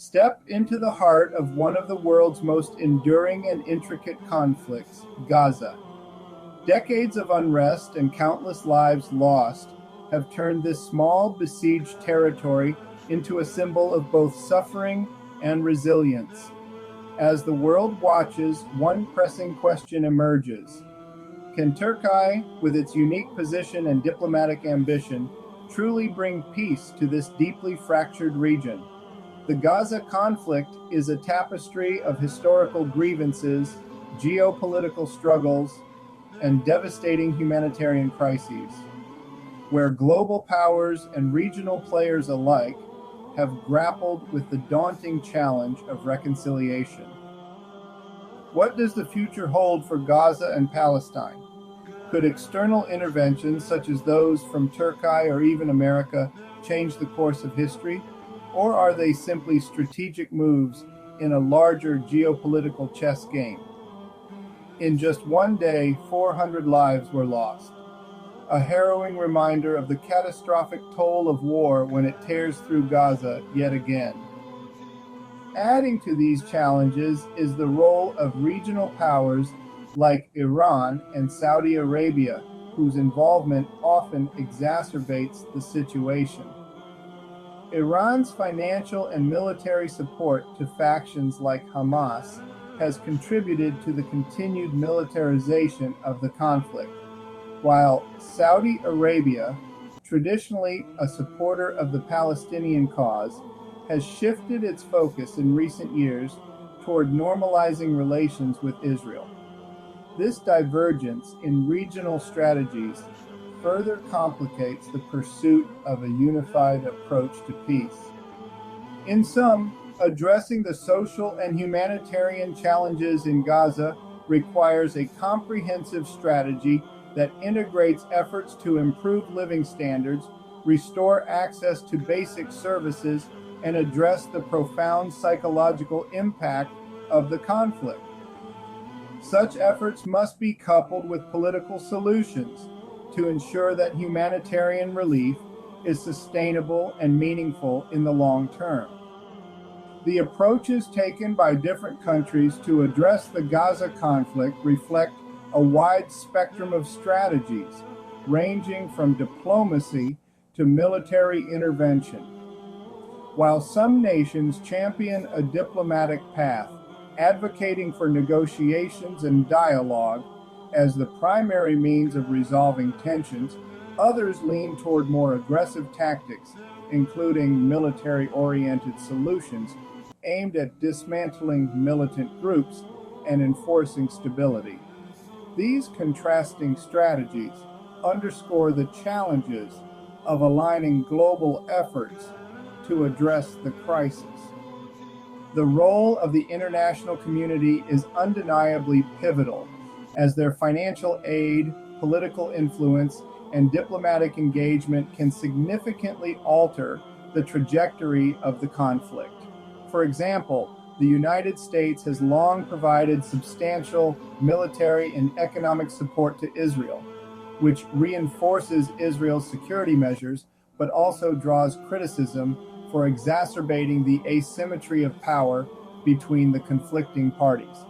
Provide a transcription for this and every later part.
Step into the heart of one of the world's most enduring and intricate conflicts, Gaza. Decades of unrest and countless lives lost have turned this small, besieged territory into a symbol of both suffering and resilience. As the world watches, one pressing question emerges. Can Turkey, with its unique position and diplomatic ambition, truly bring peace to this deeply fractured region? The Gaza conflict is a tapestry of historical grievances, geopolitical struggles, and devastating humanitarian crises, where global powers and regional players alike have grappled with the daunting challenge of reconciliation. What does the future hold for Gaza and Palestine? Could external interventions such as those from Turkey or even America change the course of history? Or are they simply strategic moves in a larger geopolitical chess game? In just one day, 400 lives were lost, a harrowing reminder of the catastrophic toll of war when it tears through Gaza yet again. Adding to these challenges is the role of regional powers like Iran and Saudi Arabia, whose involvement often exacerbates the situation. Iran's financial and military support to factions like Hamas has contributed to the continued militarization of the conflict, while Saudi Arabia, traditionally a supporter of the Palestinian cause, has shifted its focus in recent years toward normalizing relations with Israel. This divergence in regional strategies further complicates the pursuit of a unified approach to peace. In sum, addressing the social and humanitarian challenges in Gaza requires a comprehensive strategy that integrates efforts to improve living standards, restore access to basic services, and address the profound psychological impact of the conflict. Such efforts must be coupled with political solutions to ensure that humanitarian relief is sustainable and meaningful in the long term. The approaches taken by different countries to address the Gaza conflict reflect a wide spectrum of strategies, ranging from diplomacy to military intervention. While some nations champion a diplomatic path, advocating for negotiations and dialogue as the primary means of resolving tensions, others lean toward more aggressive tactics, including military-oriented solutions aimed at dismantling militant groups and enforcing stability. These contrasting strategies underscore the challenges of aligning global efforts to address the crisis. The role of the international community is undeniably pivotal, as their financial aid, political influence, and diplomatic engagement can significantly alter the trajectory of the conflict. For example, the United States has long provided substantial military and economic support to Israel, which reinforces Israel's security measures, but also draws criticism for exacerbating the asymmetry of power between the conflicting parties.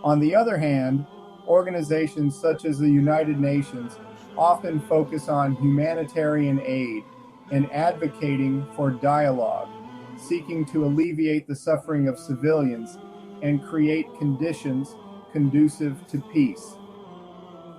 On the other hand, organizations such as the United Nations often focus on humanitarian aid and advocating for dialogue, seeking to alleviate the suffering of civilians and create conditions conducive to peace.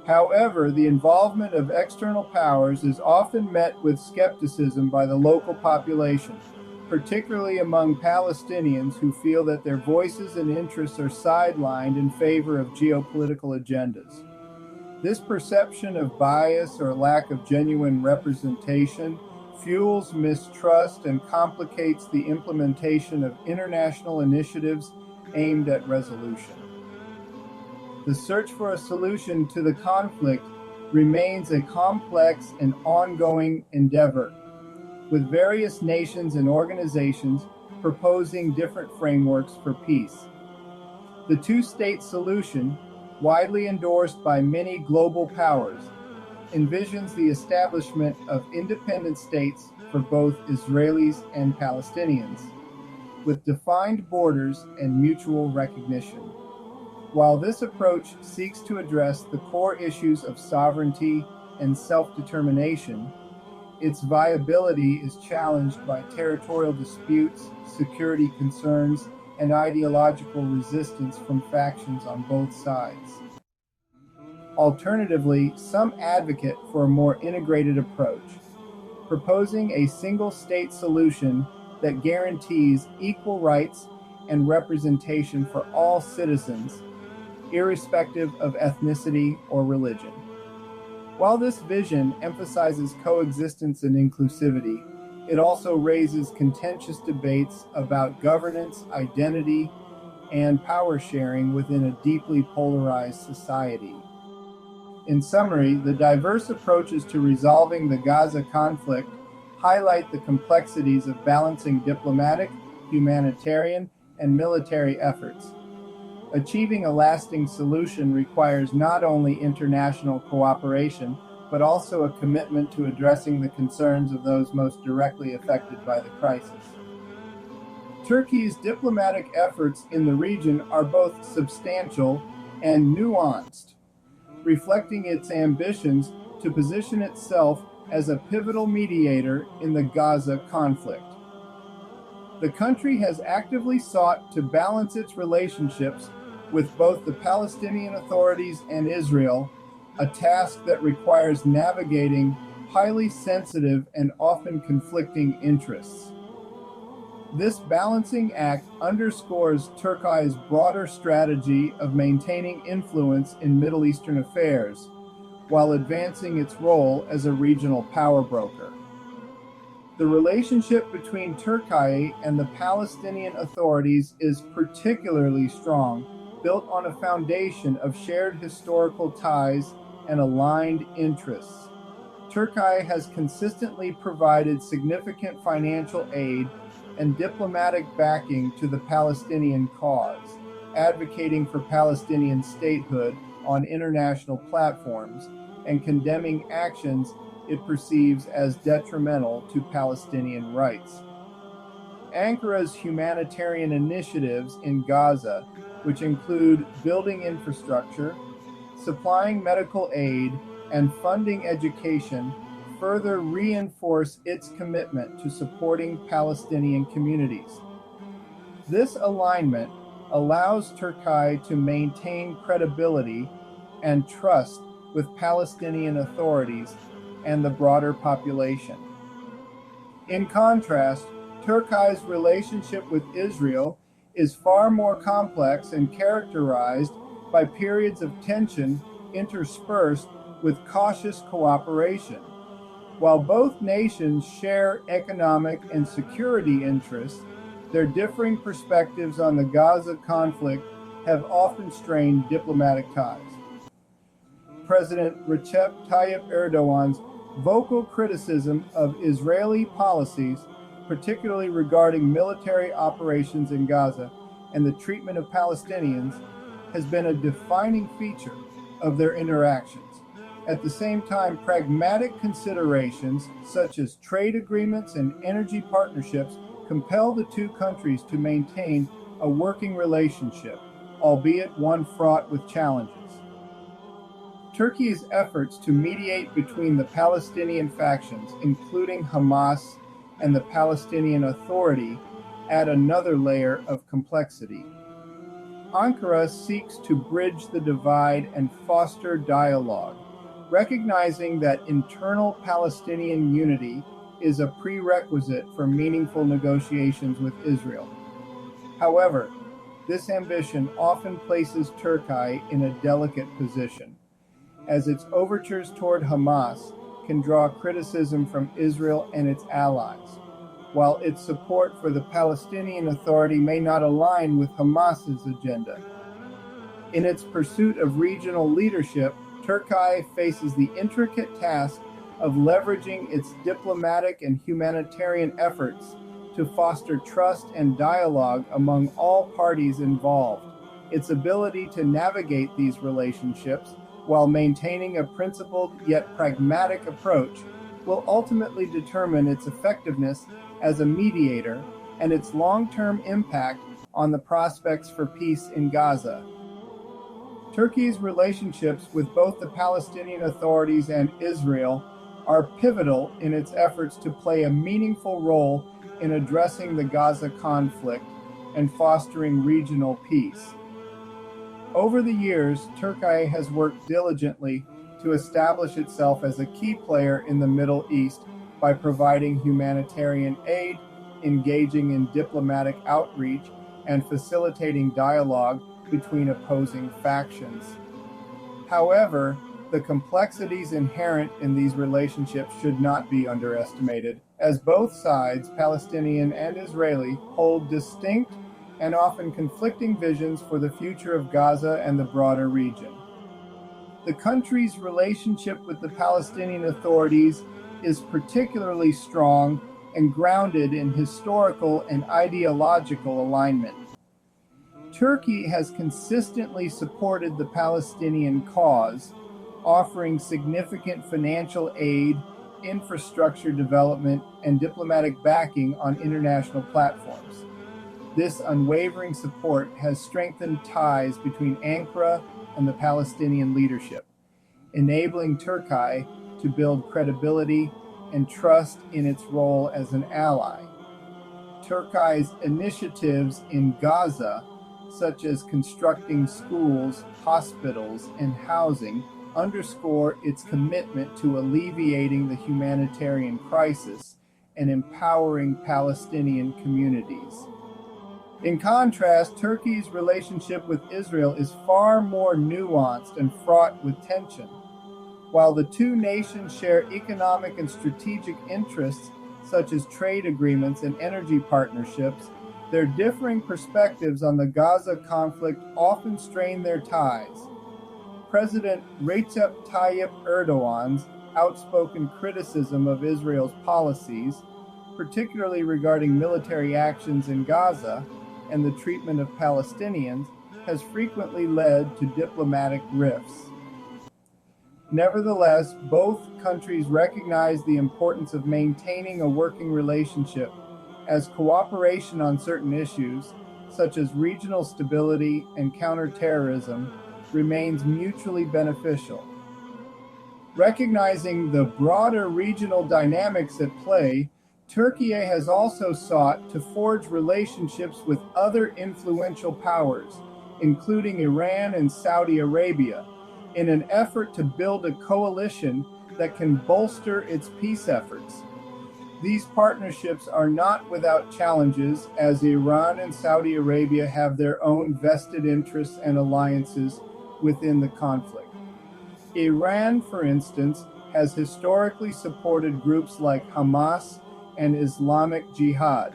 However, the involvement of external powers is often met with skepticism by the local population, particularly among Palestinians who feel that their voices and interests are sidelined in favor of geopolitical agendas. This perception of bias or lack of genuine representation fuels mistrust and complicates the implementation of international initiatives aimed at resolution. The search for a solution to the conflict remains a complex and ongoing endeavor, with various nations and organizations proposing different frameworks for peace. The two-state solution, widely endorsed by many global powers, envisions the establishment of independent states for both Israelis and Palestinians. with defined borders and mutual recognition. While this approach seeks to address the core issues of sovereignty and self-determination, its viability is challenged by territorial disputes, security concerns, and ideological resistance from factions on both sides. Alternatively, some advocate for a more integrated approach, proposing a single-state solution that guarantees equal rights and representation for all citizens, irrespective of ethnicity or religion. While this vision emphasizes coexistence and inclusivity, it also raises contentious debates about governance, identity, and power sharing within a deeply polarized society. In summary, the diverse approaches to resolving the Gaza conflict highlight the complexities of balancing diplomatic, humanitarian, and military efforts. Achieving a lasting solution requires not only international cooperation, but also a commitment to addressing the concerns of those most directly affected by the crisis. Turkey's diplomatic efforts in the region are both substantial and nuanced, reflecting its ambitions to position itself as a pivotal mediator in the Gaza conflict. The country has actively sought to balance its relationships with both the Palestinian authorities and Israel, a task that requires navigating highly sensitive and often conflicting interests. This balancing act underscores Turkey's broader strategy of maintaining influence in Middle Eastern affairs, while advancing its role as a regional power broker. The relationship between Turkey and the Palestinian authorities is particularly strong, built on a foundation of shared historical ties and aligned interests. Turkey has consistently provided significant financial aid and diplomatic backing to the Palestinian cause, advocating for Palestinian statehood on international platforms and condemning actions it perceives as detrimental to Palestinian rights. Ankara's humanitarian initiatives in Gaza, which include building infrastructure, supplying medical aid, and funding education, further reinforce its commitment to supporting Palestinian communities. This alignment allows Turkey to maintain credibility and trust with Palestinian authorities and the broader population. In contrast, Turkey's relationship with Israel is far more complex and characterized by periods of tension interspersed with cautious cooperation. While both nations share economic and security interests, their differing perspectives on the Gaza conflict have often strained diplomatic ties. President Recep Tayyip Erdogan's vocal criticism of Israeli policies, particularly regarding military operations in Gaza and the treatment of Palestinians, has been a defining feature of their interactions. At the same time, pragmatic considerations such as trade agreements and energy partnerships compel the two countries to maintain a working relationship, albeit one fraught with challenges. Turkey's efforts to mediate between the Palestinian factions, including Hamas and the Palestinian Authority, add another layer of complexity. Ankara seeks to bridge the divide and foster dialogue, recognizing that internal Palestinian unity is a prerequisite for meaningful negotiations with Israel. However, this ambition often places Turkey in a delicate position, as its overtures toward Hamas can draw criticism from Israel and its allies, while its support for the Palestinian Authority may not align with Hamas's agenda. In its pursuit of regional leadership, Turkey faces the intricate task of leveraging its diplomatic and humanitarian efforts to foster trust and dialogue among all parties involved. Its ability to navigate these relationships while maintaining a principled yet pragmatic approach will ultimately determine its effectiveness as a mediator and its long-term impact on the prospects for peace in Gaza. Turkey's relationships with both the Palestinian authorities and Israel are pivotal in its efforts to play a meaningful role in addressing the Gaza conflict and fostering regional peace. Over the years, Turkey has worked diligently to establish itself as a key player in the Middle East by providing humanitarian aid, engaging in diplomatic outreach, and facilitating dialogue between opposing factions. However, the complexities inherent in these relationships should not be underestimated, as both sides, Palestinian and Israeli, hold distinct and often conflicting visions for the future of Gaza and the broader region. The country's relationship with the Palestinian authorities is particularly strong and grounded in historical and ideological alignment. Turkey has consistently supported the Palestinian cause, offering significant financial aid, infrastructure development, and diplomatic backing on international platforms. This unwavering support has strengthened ties between Ankara and the Palestinian leadership, enabling Turkey to build credibility and trust in its role as an ally. Turkey's initiatives in Gaza, such as constructing schools, hospitals, and housing, underscore its commitment to alleviating the humanitarian crisis and empowering Palestinian communities. In contrast, Turkey's relationship with Israel is far more nuanced and fraught with tension. While the two nations share economic and strategic interests, such as trade agreements and energy partnerships, their differing perspectives on the Gaza conflict often strain their ties. President Recep Tayyip Erdogan's outspoken criticism of Israel's policies, particularly regarding military actions in Gaza and the treatment of Palestinians, has frequently led to diplomatic rifts. Nevertheless, both countries recognize the importance of maintaining a working relationship, as cooperation on certain issues, such as regional stability and counterterrorism, remains mutually beneficial. Recognizing the broader regional dynamics at play, Turkey has also sought to forge relationships with other influential powers, including Iran and Saudi Arabia, in an effort to build a coalition that can bolster its peace efforts. These partnerships are not without challenges, as Iran and Saudi Arabia have their own vested interests and alliances within the conflict. Iran, for instance, has historically supported groups like Hamas and Islamic Jihad,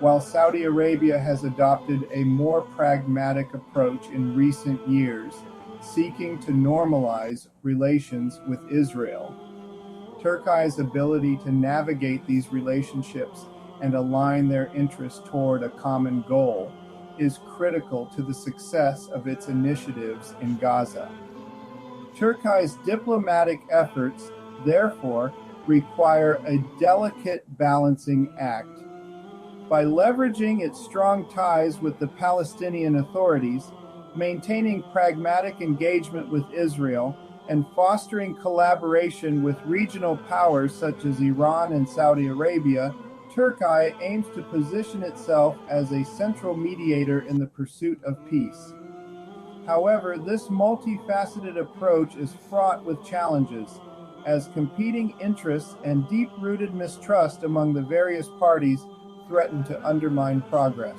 while Saudi Arabia has adopted a more pragmatic approach in recent years, seeking to normalize relations with Israel. Turkey's ability to navigate these relationships and align their interests toward a common goal is critical to the success of its initiatives in Gaza. Turkey's diplomatic efforts, therefore, require a delicate balancing act. By leveraging its strong ties with the Palestinian authorities, maintaining pragmatic engagement with Israel, and fostering collaboration with regional powers such as Iran and Saudi Arabia, Turkey aims to position itself as a central mediator in the pursuit of peace. However, this multifaceted approach is fraught with challenges, as competing interests and deep-rooted mistrust among the various parties threaten to undermine progress.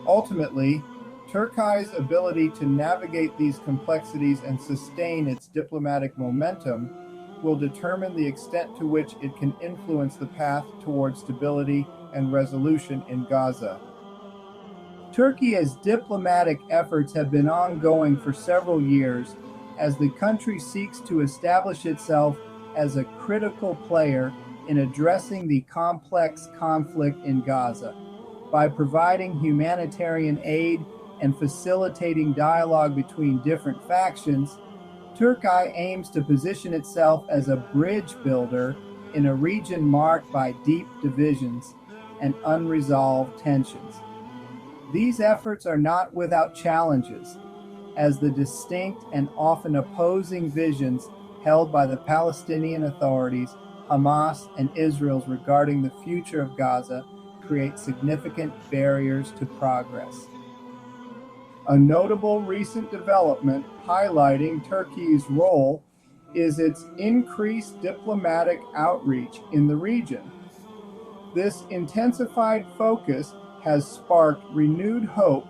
Ultimately, Turkey's ability to navigate these complexities and sustain its diplomatic momentum will determine the extent to which it can influence the path toward stability and resolution in Gaza. Turkey's diplomatic efforts have been ongoing for several years as the country seeks to establish itself as a critical player in addressing the complex conflict in Gaza. By providing humanitarian aid and facilitating dialogue between different factions, Turkey aims to position itself as a bridge builder in a region marked by deep divisions. and unresolved tensions. These efforts are not without challenges, as the distinct and often opposing visions held by the Palestinian authorities, Hamas, and Israel regarding the future of Gaza create significant barriers to progress. A notable recent development highlighting Turkey's role is its increased diplomatic outreach in the region. This intensified focus has sparked renewed hope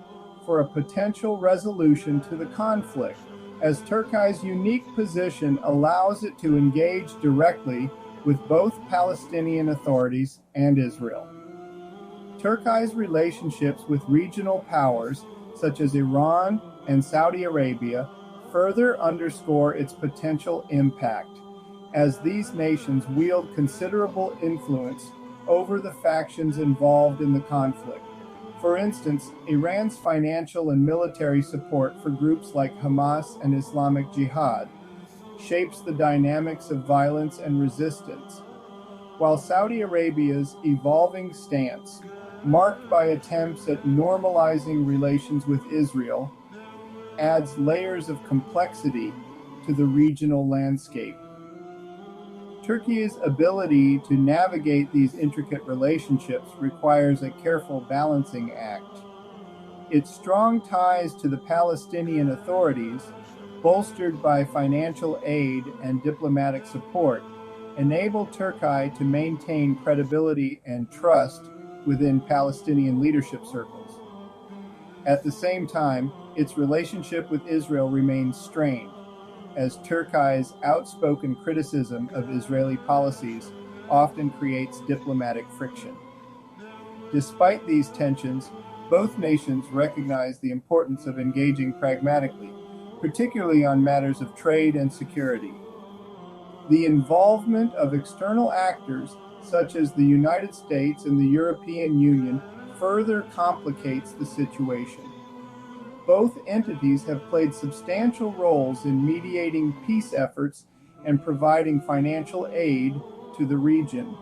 for a potential resolution to the conflict, as Turkey's unique position allows it to engage directly with both Palestinian authorities and Israel. Turkey's relationships with regional powers such as Iran and Saudi Arabia further underscore its potential impact, as these nations wield considerable influence over the factions involved in the conflict. For instance, Iran's financial and military support for groups like Hamas and Islamic Jihad shapes the dynamics of violence and resistance, while Saudi Arabia's evolving stance, marked by attempts at normalizing relations with Israel, adds layers of complexity to the regional landscape. Turkey's ability to navigate these intricate relationships requires a careful balancing act. Its strong ties to the Palestinian authorities, bolstered by financial aid and diplomatic support, enable Turkey to maintain credibility and trust within Palestinian leadership circles. At the same time, its relationship with Israel remains strained, as Turkey's outspoken criticism of Israeli policies often creates diplomatic friction. Despite these tensions, both nations recognize the importance of engaging pragmatically, particularly on matters of trade and security. The involvement of external actors, such as the United States and the European Union, further complicates the situation. Both entities have played substantial roles in mediating peace efforts and providing financial aid to the region.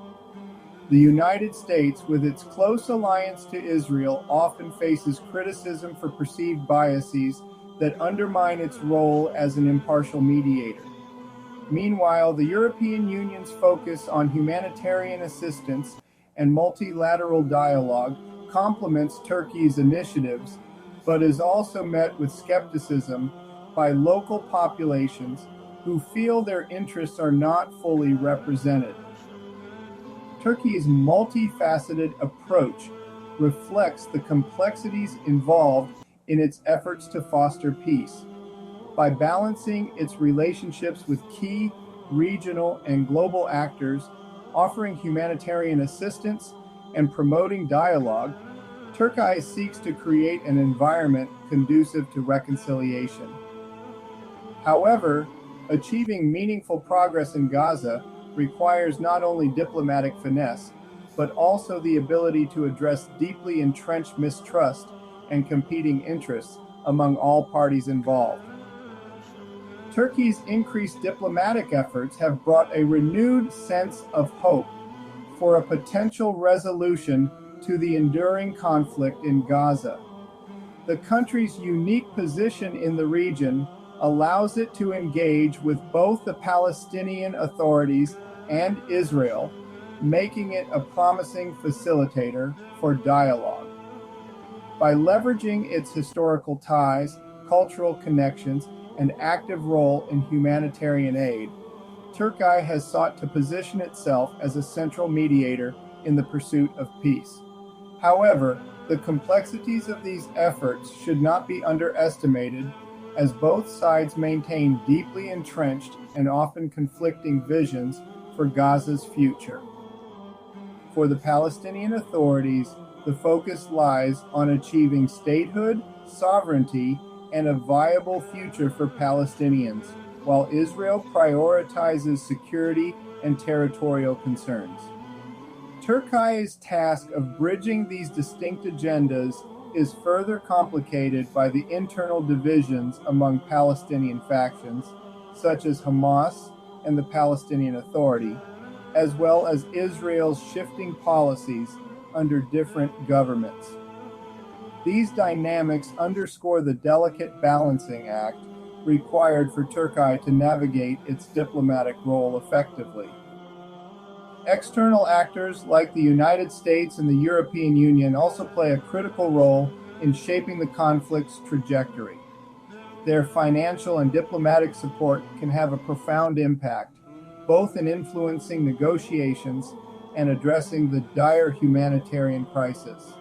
The United States, with its close alliance to Israel, often faces criticism for perceived biases that undermine its role as an impartial mediator. Meanwhile, the European Union's focus on humanitarian assistance and multilateral dialogue complements Turkey's initiatives, but is also met with skepticism by local populations who feel their interests are not fully represented. Turkey's multifaceted approach reflects the complexities involved in its efforts to foster peace. By balancing its relationships with key regional and global actors, offering humanitarian assistance, and promoting dialogue, Turkey seeks to create an environment conducive to reconciliation. However, achieving meaningful progress in Gaza requires not only diplomatic finesse, but also the ability to address deeply entrenched mistrust and competing interests among all parties involved. Turkey's increased diplomatic efforts have brought a renewed sense of hope for a potential resolution to the enduring conflict in Gaza. The country's unique position in the region allows it to engage with both the Palestinian authorities and Israel, making it a promising facilitator for dialogue. By leveraging its historical ties, cultural connections, and active role in humanitarian aid, Turkey has sought to position itself as a central mediator in the pursuit of peace. However, the complexities of these efforts should not be underestimated, as both sides maintain deeply entrenched and often conflicting visions for Gaza's future. For the Palestinian authorities, the focus lies on achieving statehood, sovereignty, and a viable future for Palestinians, while Israel prioritizes security and territorial concerns. Turkey's task of bridging these distinct agendas is further complicated by the internal divisions among Palestinian factions, such as Hamas and the Palestinian Authority, as well as Israel's shifting policies under different governments. These dynamics underscore the delicate balancing act required for Turkey to navigate its diplomatic role effectively. External actors like the United States and the European Union also play a critical role in shaping the conflict's trajectory. Their financial and diplomatic support can have a profound impact, both in influencing negotiations and addressing the dire humanitarian crisis.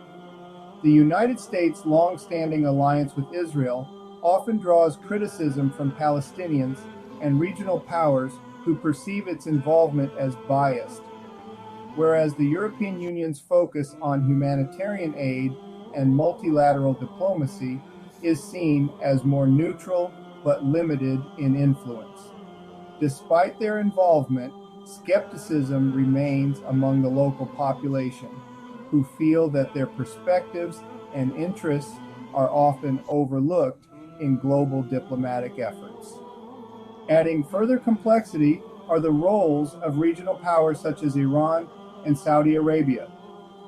The United States' long-standing alliance with Israel often draws criticism from Palestinians and regional powers who perceive its involvement as biased, whereas the European Union's focus on humanitarian aid and multilateral diplomacy is seen as more neutral but limited in influence. Despite their involvement, skepticism remains among the local population, who feel that their perspectives and interests are often overlooked in global diplomatic efforts. Adding further complexity are the roles of regional powers such as Iran and Saudi Arabia,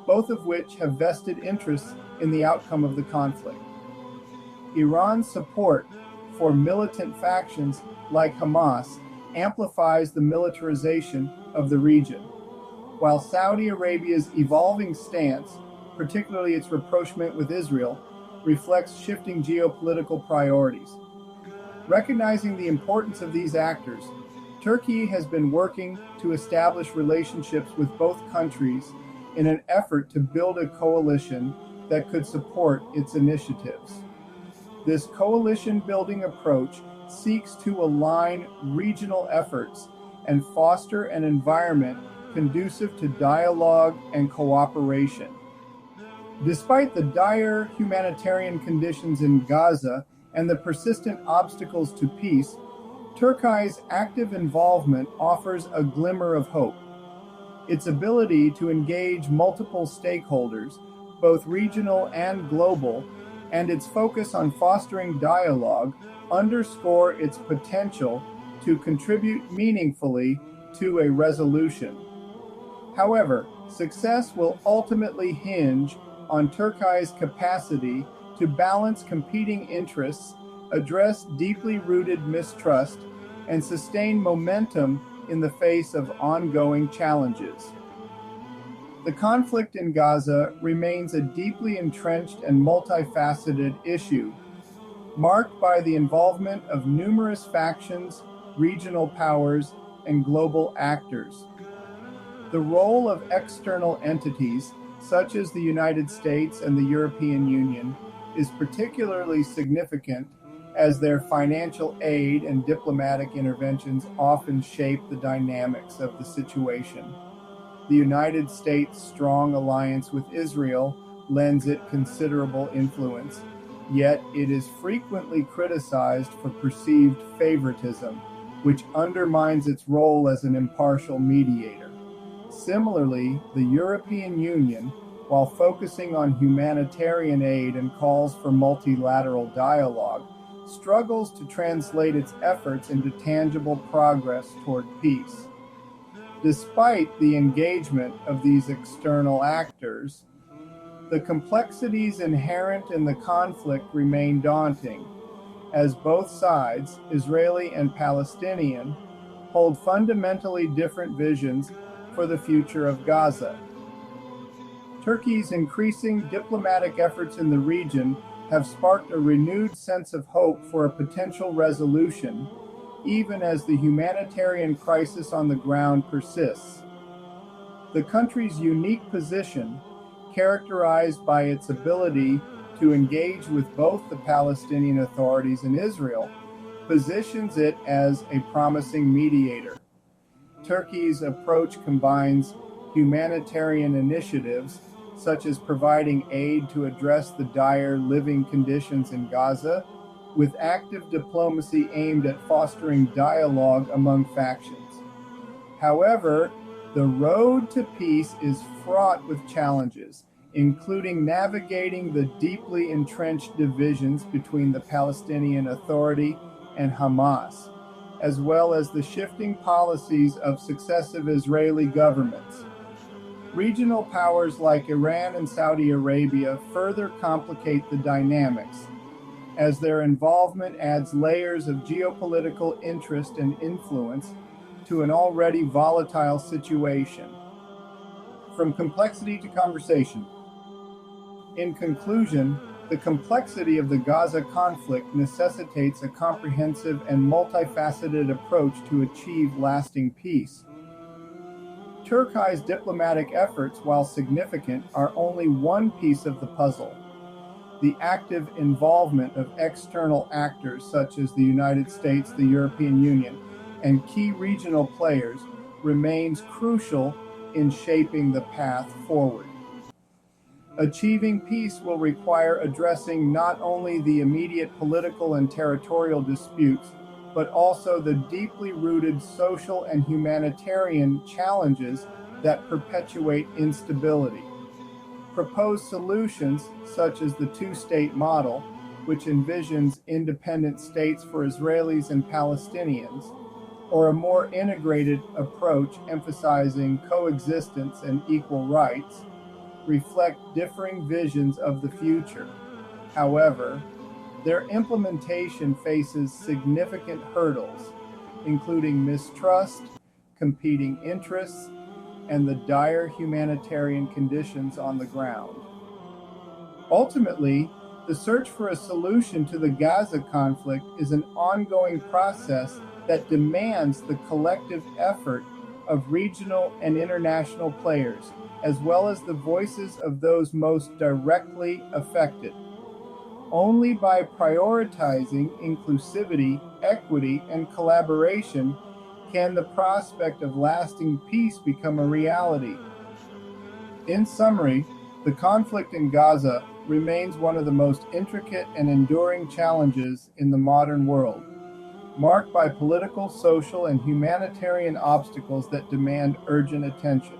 both of which have vested interests in the outcome of the conflict. Iran's support for militant factions like Hamas amplifies the militarization of the region, while Saudi Arabia's evolving stance, particularly its rapprochement with Israel, reflects shifting geopolitical priorities. Recognizing the importance of these actors, Turkey has been working to establish relationships with both countries in an effort to build a coalition that could support its initiatives. This coalition-building approach seeks to align regional efforts and foster an environment conducive to dialogue and cooperation. Despite the dire humanitarian conditions in Gaza and the persistent obstacles to peace, Turkey's active involvement offers a glimmer of hope. Its ability to engage multiple stakeholders, both regional and global, and its focus on fostering dialogue underscore its potential to contribute meaningfully to a resolution. However, success will ultimately hinge on Turkey's capacity to balance competing interests, address deeply rooted mistrust, and sustain momentum in the face of ongoing challenges. The conflict in Gaza remains a deeply entrenched and multifaceted issue, marked by the involvement of numerous factions, regional powers, and global actors. The role of external entities, such as the United States and the European Union, is particularly significant as their financial aid and diplomatic interventions often shape the dynamics of the situation. The United States' strong alliance with Israel lends it considerable influence, yet it is frequently criticized for perceived favoritism, which undermines its role as an impartial mediator. Similarly, the European Union, while focusing on humanitarian aid and calls for multilateral dialogue, struggles to translate its efforts into tangible progress toward peace. Despite the engagement of these external actors, the complexities inherent in the conflict remain daunting, as both sides, Israeli and Palestinian, hold fundamentally different visions for the future of Gaza. Turkey's increasing diplomatic efforts in the region have sparked a renewed sense of hope for a potential resolution, even as the humanitarian crisis on the ground persists. The country's unique position, characterized by its ability to engage with both the Palestinian authorities and Israel, positions it as a promising mediator. Turkey's approach combines humanitarian initiatives, such as providing aid to address the dire living conditions in Gaza, with active diplomacy aimed at fostering dialogue among factions. However, the road to peace is fraught with challenges, including navigating the deeply entrenched divisions between the Palestinian Authority and Hamas, as well as the shifting policies of successive Israeli governments. Regional powers like Iran and Saudi Arabia further complicate the dynamics, as their involvement adds layers of geopolitical interest and influence to an already volatile situation. From complexity to conversation. In conclusion, the complexity of the Gaza conflict necessitates a comprehensive and multifaceted approach to achieve lasting peace. Turkey's diplomatic efforts, while significant, are only one piece of the puzzle. The active involvement of external actors such as the United States, the European Union, and key regional players remains crucial in shaping the path forward. Achieving peace will require addressing not only the immediate political and territorial disputes, but also the deeply rooted social and humanitarian challenges that perpetuate instability. Proposed solutions, such as the two-state model, which envisions independent states for Israelis and Palestinians, or a more integrated approach emphasizing coexistence and equal rights, reflect differing visions of the future. However, their implementation faces significant hurdles, including mistrust, competing interests, and the dire humanitarian conditions on the ground. Ultimately, the search for a solution to the Gaza conflict is an ongoing process that demands the collective effort of regional and international players, as well as the voices of those most directly affected. Only by prioritizing inclusivity, equity, and collaboration can the prospect of lasting peace become a reality. In summary, the conflict in Gaza remains one of the most intricate and enduring challenges in the modern world, marked by political, social, and humanitarian obstacles that demand urgent attention.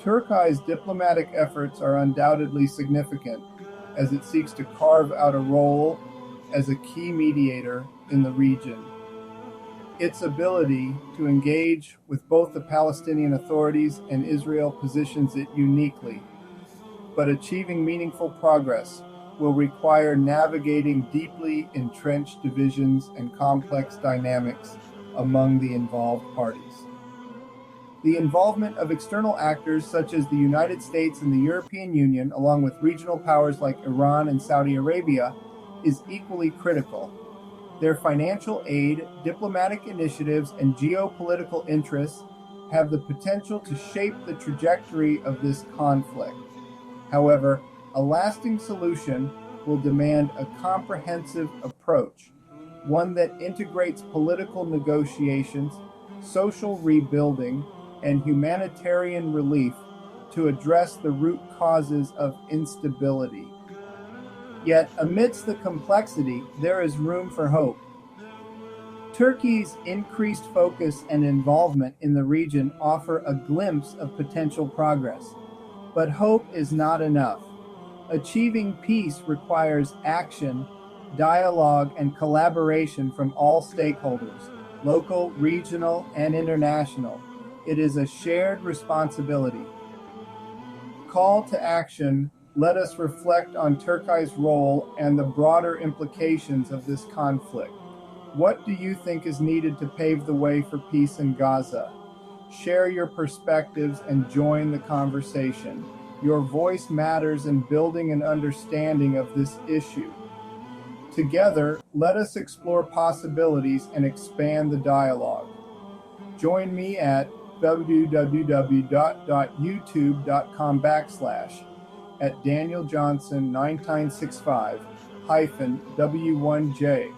Turkey's diplomatic efforts are undoubtedly significant, as it seeks to carve out a role as a key mediator in the region. Its ability to engage with both the Palestinian authorities and Israel positions it uniquely, but achieving meaningful progress will require navigating deeply entrenched divisions and complex dynamics among the involved parties. The involvement of external actors such as the United States and the European Union, along with regional powers like Iran and Saudi Arabia, is equally critical. Their financial aid, diplomatic initiatives, and geopolitical interests have the potential to shape the trajectory of this conflict. However, a lasting solution will demand a comprehensive approach, one that integrates political negotiations, social rebuilding, and humanitarian relief to address the root causes of instability. Yet, amidst the complexity, there is room for hope. Turkey's increased focus and involvement in the region offer a glimpse of potential progress. But hope is not enough. Achieving peace requires action, dialogue, and collaboration from all stakeholders, local, regional, and international. It is a shared responsibility. Call to action. Let us reflect on Turkey's role and the broader implications of this conflict. What do you think is needed to pave the way for peace in Gaza? Share your perspectives and join the conversation. Your voice matters in building an understanding of this issue. Together, let us explore possibilities and expand the dialogue. Join me at www.youtube.com/ at Daniel Johnson 9965-W1J